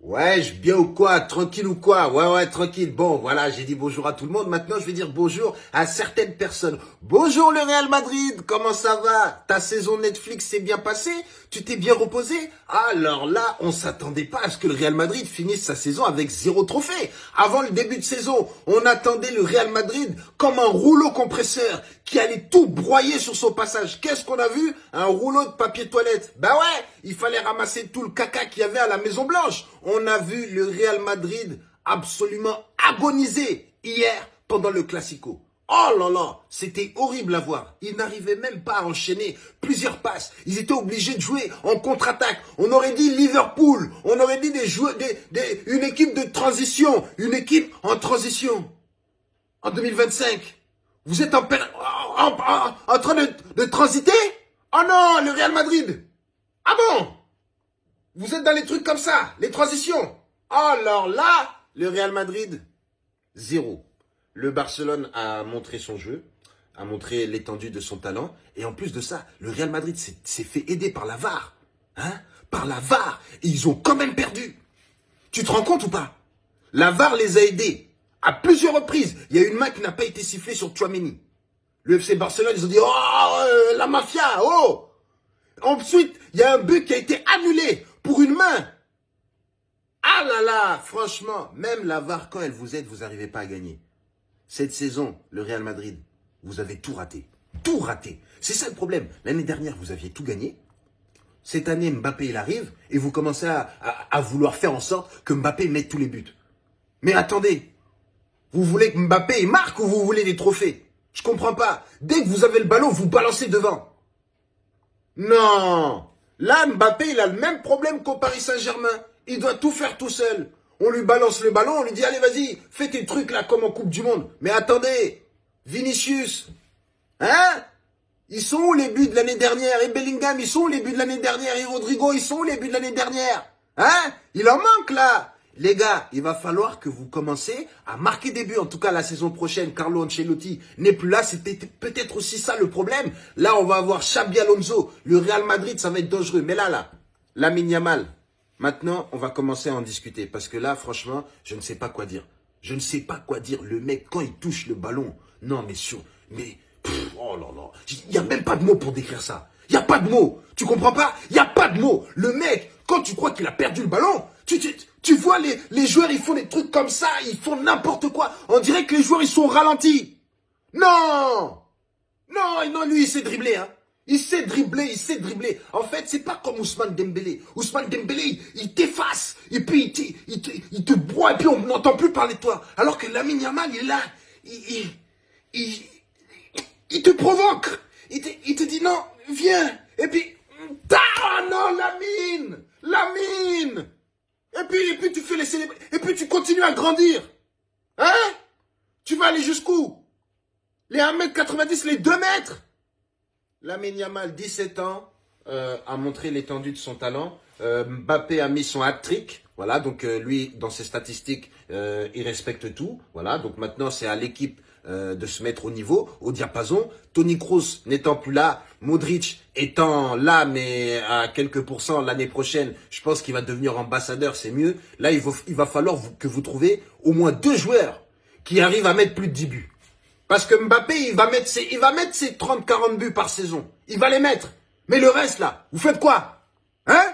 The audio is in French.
Ouais, bien ou quoi? Tranquille ou quoi? Ouais, tranquille. Bon, voilà, j'ai dit bonjour à tout le monde. Maintenant, je vais dire bonjour à certaines personnes. Bonjour le Real Madrid, comment ça va? Ta saison Netflix s'est bien passée? Tu t'es bien reposé? Alors là, on s'attendait pas à ce que le Real Madrid finisse sa saison avec 0 trophée. Avant le début de saison, on attendait le Real Madrid comme un rouleau compresseur qui allait tout broyer sur son passage. Qu'est-ce qu'on a vu? Un rouleau de papier toilette. Bah ouais, il fallait ramasser tout le caca qu'il y avait à la Maison Blanche. On a vu le Real Madrid absolument agoniser hier pendant le Classico. Oh là là, c'était horrible à voir. Ils n'arrivaient même pas à enchaîner plusieurs passes. Ils étaient obligés de jouer en contre-attaque. On aurait dit Liverpool. On aurait dit une équipe de transition. Une équipe en transition. En 2025. Vous êtes en train de transiter? Oh non, le Real Madrid. Ah bon? Vous êtes dans les trucs comme ça, les transitions. Alors là, le Real Madrid, 0. Le Barcelone a montré son jeu, a montré l'étendue de son talent. Et en plus de ça, le Real Madrid s'est fait aider par la VAR. Hein? Par la VAR. Et ils ont quand même perdu. Tu te rends compte ou pas? La VAR les a aidés à plusieurs reprises. Il y a une main qui n'a pas été sifflée sur Tchouaméni. Le FC Barcelone, ils ont dit « Oh, la mafia, oh !» Ensuite, il y a un but qui a été annulé pour une main. Ah là là, franchement, même la VAR, quand elle vous aide, vous n'arrivez pas à gagner. Cette saison, le Real Madrid, vous avez tout raté. Tout raté. C'est ça le problème. L'année dernière, vous aviez tout gagné. Cette année, Mbappé, il arrive et vous commencez à vouloir faire en sorte que Mbappé mette tous les buts. Mais attendez, vous voulez que Mbappé il marque ou vous voulez des trophées? Je comprends pas. Dès que vous avez le ballon, vous balancez devant. Non. Là, Mbappé, il a le même problème qu'au Paris Saint-Germain. Il doit tout faire tout seul. On lui balance le ballon, on lui dit, allez, vas-y, fais tes trucs là comme en Coupe du Monde. Mais attendez, Vinicius, hein? Ils sont où les buts de l'année dernière? Et Bellingham, ils sont où les buts de l'année dernière? Et Rodrigo, ils sont où les buts de l'année dernière? Hein? Il en manque là. Les gars, il va falloir que vous commencez à marquer des buts. En tout cas, la saison prochaine, Carlo Ancelotti n'est plus là. C'était peut-être aussi ça le problème. Là, on va avoir Xabi Alonso. Le Real Madrid, ça va être dangereux. Mais là, Lamine Yamal. Maintenant, on va commencer à en discuter. Parce que là, franchement, je ne sais pas quoi dire. Je ne sais pas quoi dire. Le mec, quand il touche le ballon. Non, oh là là. Il n'y a même pas de mots pour décrire ça. Il n'y a pas de mots. Tu comprends pas? Il n'y a pas de mots. Le mec, quand tu crois qu'il a perdu le ballon, tu vois les joueurs, ils font des trucs comme ça. Ils font n'importe quoi. On dirait que les joueurs, ils sont ralentis. Non! Non, lui, il sait dribbler, hein. Il sait dribbler. En fait, c'est pas comme Ousmane Dembélé. Ousmane Dembélé, il t'efface. Et puis, il te broie. Et puis, on n'entend plus parler de toi. Alors que Lamine Yamal, il est là. Il te provoque. Il te dit non, viens. Et puis, ah non, Lamine. Et puis, tu fais les célébrer. Et puis, tu continues à grandir. Hein? Tu vas aller jusqu'où? Les 1m90, les 2 mètres. Lamine Yamal, 17 ans, a montré l'étendue de son talent. Mbappé a mis son hat-trick. Voilà, donc lui, dans ses statistiques, il respecte tout. Voilà, donc maintenant, c'est à l'équipe de se mettre au niveau, au diapason. Toni Kroos n'étant plus là, Modric étant là, mais à quelques pourcents l'année prochaine, je pense qu'il va devenir ambassadeur, c'est mieux. Là, il va falloir que vous trouviez au moins 2 joueurs qui arrivent à mettre plus de 10 buts. Parce que Mbappé, il va mettre ses 30-40 buts par saison. Il va les mettre. Mais le reste, là, vous faites quoi? Hein?